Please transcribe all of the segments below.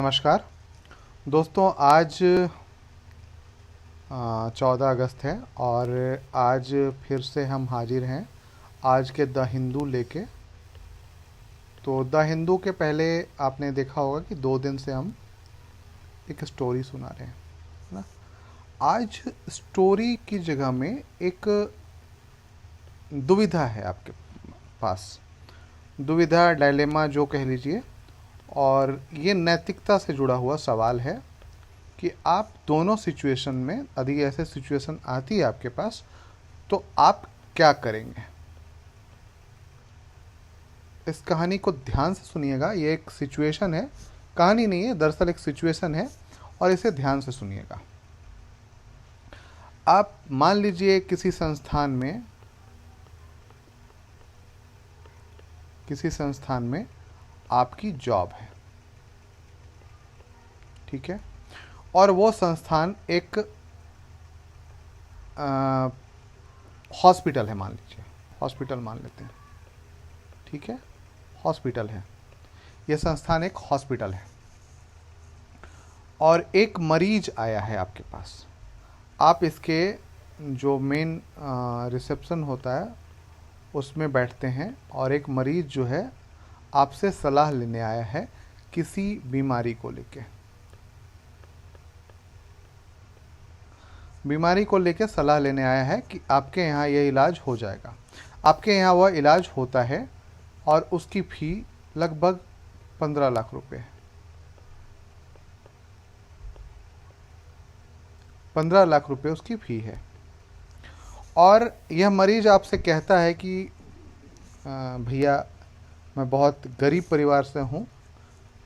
नमस्कार दोस्तों। आज 14 अगस्त है और आज फिर से हम हाजिर हैं आज के द हिंदू लेके। तो द हिंदू के पहले आपने देखा होगा कि 2 दिन से हम एक स्टोरी सुना रहे हैं, है ना। आज स्टोरी की जगह में एक दुविधा है आपके पास, दुविधा डायलेमा जो कह लीजिए। और ये नैतिकता से जुड़ा हुआ सवाल है कि आप दोनों सिचुएशन में, यदि ऐसे सिचुएशन आती है आपके पास, तो आप क्या करेंगे। इस कहानी को ध्यान से सुनिएगा। ये एक सिचुएशन है, कहानी नहीं है, दरअसल एक सिचुएशन है और इसे ध्यान से सुनिएगा। आप मान लीजिए किसी संस्थान में आपकी जॉब है, ठीक है। और वो संस्थान एक हॉस्पिटल है, मान लीजिए हॉस्पिटल मान लेते हैं, ठीक है। हॉस्पिटल है, ये संस्थान एक हॉस्पिटल है और एक मरीज आया है आपके पास। आप इसके जो मेन रिसेप्शन होता है उसमें बैठते हैं और एक मरीज जो है आपसे सलाह लेने आया है किसी बीमारी को लेके सलाह लेने आया है कि आपके यहाँ यह इलाज हो जाएगा। आपके यहाँ वह इलाज होता है और उसकी फ़ी लगभग 15 लाख रुपए है। 15 लाख रुपए उसकी फ़ी है। और यह मरीज आपसे कहता है कि भैया मैं बहुत गरीब परिवार से हूँ,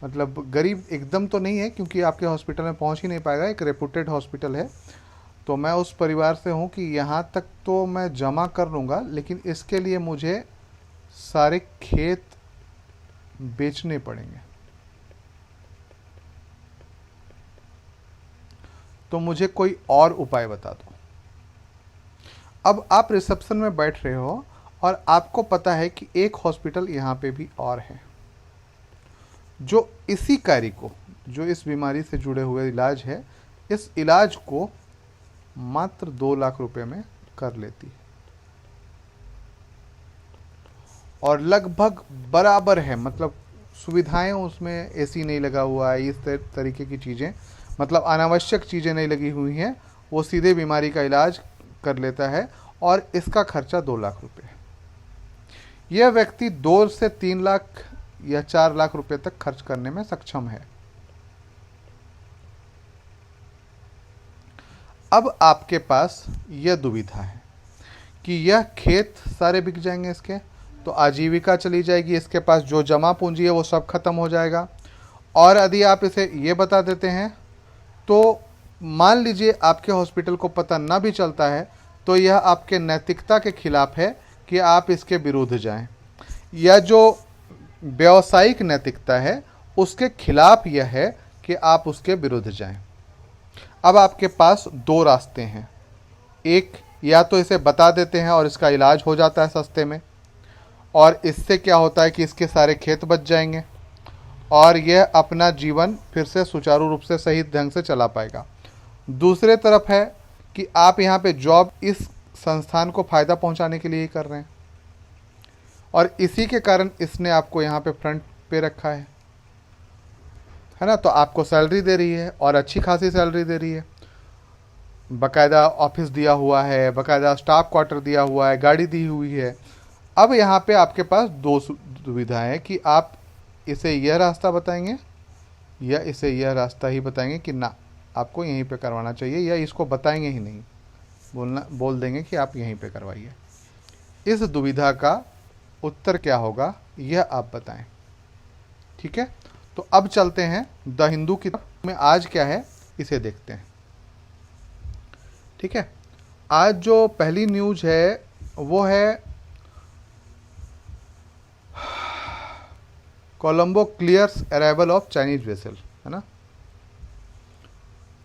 मतलब गरीब एकदम तो नहीं है क्योंकि आपके हॉस्पिटल में पहुँच ही नहीं पाएगा, एक रेपुटेड हॉस्पिटल है। तो मैं उस परिवार से हूँ कि यहाँ तक तो मैं जमा कर लूँगा, लेकिन इसके लिए मुझे सारे खेत बेचने पड़ेंगे। तो मुझे कोई और उपाय बता दो। अब आप रिसेप्शन में बैठ रहे हो और आपको पता है कि एक हॉस्पिटल यहाँ पे भी और है जो इसी कार्य को, जो इस बीमारी से जुड़े हुए इलाज है, इस इलाज को मात्र 2 लाख रुपए में कर लेती है और लगभग बराबर है, मतलब सुविधाएं उसमें, एसी नहीं लगा हुआ है, इस तरीके की चीज़ें, मतलब अनावश्यक चीज़ें नहीं लगी हुई हैं। वो सीधे बीमारी का इलाज कर लेता है और इसका खर्चा 2 लाख रुपए है। यह व्यक्ति 2 से 3 लाख या 4 लाख रुपए तक खर्च करने में सक्षम है। अब आपके पास यह दुविधा है कि यह खेत सारे बिक जाएंगे इसके, तो आजीविका चली जाएगी, इसके पास जो जमा पूंजी है वो सब खत्म हो जाएगा। और यदि आप इसे ये बता देते हैं तो मान लीजिए आपके हॉस्पिटल को पता ना भी चलता है तो यह आपके नैतिकता के खिलाफ है कि आप इसके विरुद्ध जाएं। यह जो व्यावसायिक नैतिकता है उसके खिलाफ यह है कि आप उसके विरुद्ध जाएं। अब आपके पास 2 रास्ते हैं। एक, या तो इसे बता देते हैं और इसका इलाज हो जाता है सस्ते में, और इससे क्या होता है कि इसके सारे खेत बच जाएंगे और यह अपना जीवन फिर से सुचारू रूप से सही ढंग से चला पाएगा। दूसरे तरफ है कि आप यहाँ पे जॉब इस संस्थान को फ़ायदा पहुँचाने के लिए ही कर रहे हैं और इसी के कारण इसने आपको यहाँ पे फ्रंट पे रखा है ना। तो आपको सैलरी दे रही है और अच्छी खासी सैलरी दे रही है, बाकायदा ऑफिस दिया हुआ है, बाकायदा स्टाफ क्वार्टर दिया हुआ है, गाड़ी दी हुई है। अब यहाँ पे आपके पास 2 दुविधाएं हैं कि आप इसे यह रास्ता बताएंगे या इसे यह रास्ता ही बताएंगे कि ना आपको यहीं पे करवाना चाहिए, या इसको बताएंगे ही नहीं, बोल देंगे कि आप यहीं पे करवाइए। इस दुविधा का उत्तर क्या होगा यह आप बताएं, ठीक है। तो अब चलते हैं द हिंदू की तरफ में। आज क्या है इसे देखते हैं, ठीक है। आज जो पहली न्यूज है वो है Colombo clears arrival of Chinese vessel, है ना।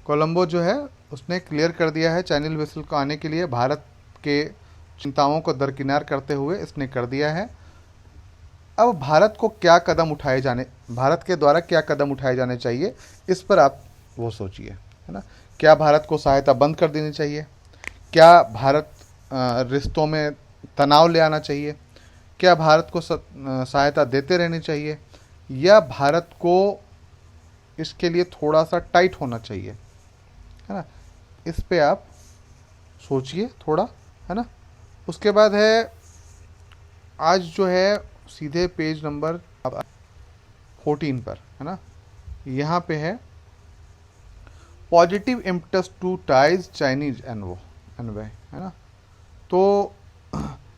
कोलंबो जो है उसने क्लियर कर दिया है चाइनीज वेसल को आने के लिए, भारत के चिंताओं को दरकिनार करते हुए इसने कर दिया है। अब भारत के द्वारा क्या कदम उठाए जाने चाहिए, इस पर आप वो सोचिए, है ना। क्या भारत को सहायता बंद कर देनी चाहिए? क्या भारत रिश्तों में तनाव ले आना चाहिए? क्या भारत को सहायता देते रहनी चाहिए, या भारत को इसके लिए थोड़ा सा टाइट होना चाहिए, है ना। इस पे आप सोचिए थोड़ा, है ना। उसके बाद है, आज जो है सीधे पेज नंबर 14 पर, है ना, यहाँ पे है positive impetus to ties Chinese anyway, है ना। तो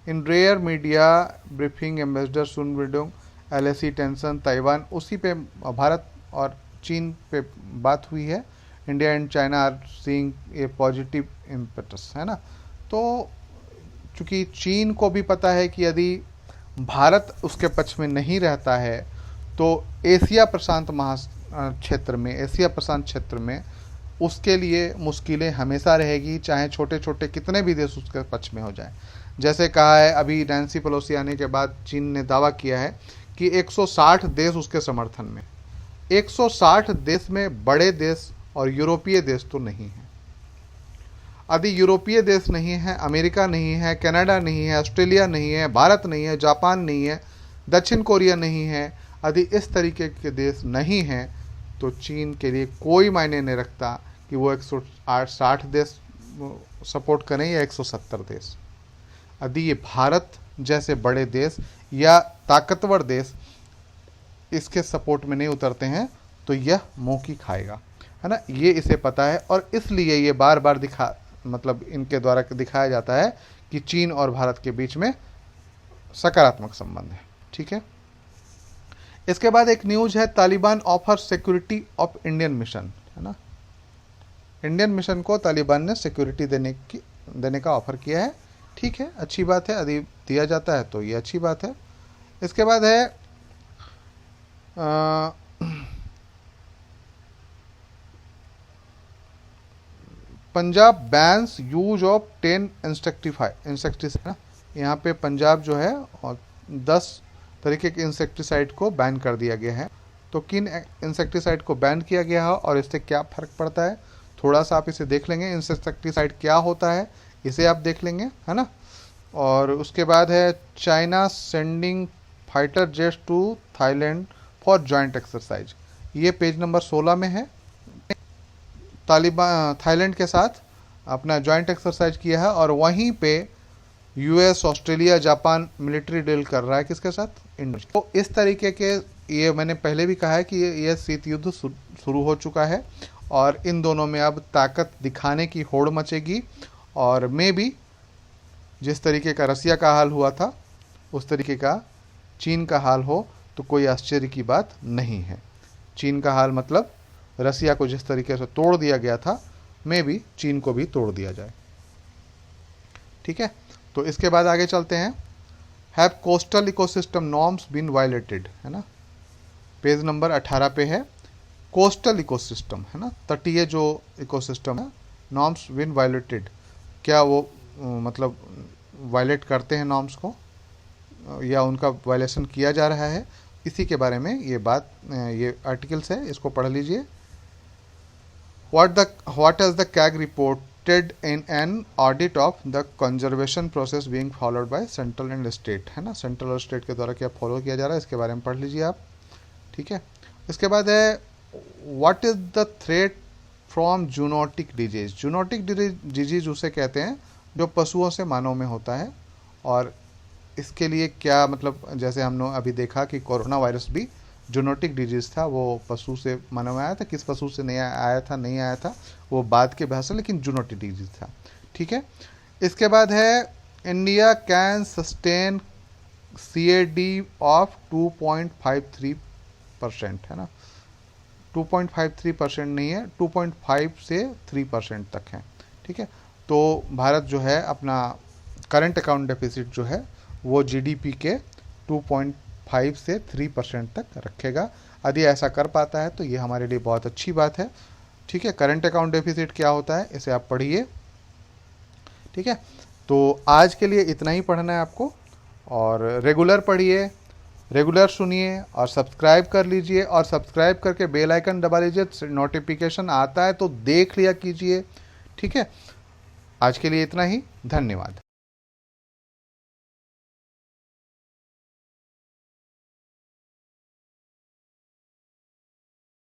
in rare media briefing ambassador Sun Weidong LAC tension Taiwan, उसी पे भारत और चीन पे बात हुई है। India and China are seeing a positive impetus, है ना। तो चूँकि चीन को भी पता है कि यदि भारत उसके पक्ष में नहीं रहता है तो एशिया प्रशांत क्षेत्र में उसके लिए मुश्किलें हमेशा रहेगी, चाहे छोटे छोटे कितने भी देश उसके पक्ष में हो जाए। जैसे कहा है, अभी नैन्सी पेलोसी आने के बाद चीन ने दावा किया है कि 160 देश उसके समर्थन में। 160 देश में बड़े देश और यूरोपीय देश तो नहीं है। यदि यूरोपीय देश नहीं है, अमेरिका नहीं है, कनाडा नहीं है, ऑस्ट्रेलिया नहीं है, भारत नहीं है, जापान नहीं है, दक्षिण कोरिया नहीं है, यदि इस तरीके के देश नहीं हैं, तो चीन के लिए कोई मायने नहीं रखता कि वो 160 देश सपोर्ट करें या 170 देश। यदि ये भारत जैसे बड़े देश या ताकतवर देश इसके सपोर्ट में नहीं उतरते हैं तो यह मुंह की खाएगा, है ना। ये इसे पता है, और इसलिए ये बार बार इनके द्वारा दिखाया जाता है कि चीन और भारत के बीच में सकारात्मक संबंध है, ठीक है। इसके बाद एक न्यूज है, Taliban offer security of Indian mission, है ना। इंडियन मिशन को तालिबान ने सिक्योरिटी देने का ऑफर किया है, ठीक है, अच्छी बात है। यदि दिया जाता है तो ये अच्छी बात है। इसके बाद है Punjab bans use of 10 insecticide. यहाँ पे पंजाब जो है और 10 तरीके के इंसेक्टिसाइड को बैन कर दिया गया है। तो किन इंसेक्टिसाइड को बैन किया गया है और इससे क्या फ़र्क पड़ता है, थोड़ा सा आप इसे देख लेंगे। इंसेक्टिसाइड क्या होता है इसे आप देख लेंगे, है ना। और उसके बाद है China sending fighter jets to Thailand for joint exercise, ये पेज नंबर 16 में है। थाईलैंड के साथ अपना जॉइंट एक्सरसाइज किया है, और वहीं पे US, Australia, Japan military deal कर रहा है किसके साथ, इंडिया। तो इस तरीके के, ये मैंने पहले भी कहा है कि ये शीत युद्ध शुरू हो चुका है, और इन दोनों में अब ताकत दिखाने की होड़ मचेगी। और मे भी जिस तरीके का रसिया का हाल हुआ था उस तरीके का चीन का हाल हो तो कोई आश्चर्य की बात नहीं है। चीन का हाल मतलब रसिया को जिस तरीके से तोड़ दिया गया था, मे भी चीन को भी तोड़ दिया जाए, ठीक है। तो इसके बाद आगे चलते हैं। Have coastal ecosystem norms been violated, है ना, पेज नंबर 18 पे है। कोस्टल इकोसिस्टम, है ना, तटीय जो इकोसिस्टम है, नॉर्म्स बीन वायलेटेड, क्या वो मतलब वायलेट करते हैं नॉर्म्स को या उनका वायलेशन किया जा रहा है, इसी के बारे में ये आर्टिकल्स है, इसको पढ़ लीजिए। What has the CAG reported in an audit of the conservation process being followed by central and state, है ना, सेंट्रल और स्टेट के द्वारा क्या फॉलो किया जा रहा है, इसके बारे में पढ़ लीजिए आप, ठीक है। इसके बाद है what is the threat from zoonotic disease. Zoonotic disease उसे कहते हैं जो पशुओं से मानव में होता है, और इसके लिए क्या मतलब, जैसे हमने अभी देखा कि कोरोना वायरस भी जूनोटिक डिजीज था, वो पशु से मानव में आया था, किस पशु से नहीं आया था वो बाद के बहस है, लेकिन जूनोटिक डिजीज था, ठीक है। इसके बाद है India can sustain CAD of 2.53%, है ना, 2.53% नहीं है, 2.5 से 3% तक है, ठीक है। तो भारत जो है अपना करंट अकाउंट डेफिसिट जो है वो GDP के 2.5 से 3% तक रखेगा। यदि ऐसा कर पाता है तो ये हमारे लिए बहुत अच्छी बात है, ठीक है। करंट अकाउंट डेफिसिट क्या होता है इसे आप पढ़िए, ठीक है। तो आज के लिए इतना ही पढ़ना है आपको, और रेगुलर पढ़िए, रेगुलर सुनिए और सब्सक्राइब कर लीजिए, और सब्सक्राइब करके बेल आइकन दबा लीजिए, नोटिफिकेशन आता है तो देख लिया कीजिए। ठीक है, आज के लिए इतना ही, धन्यवाद।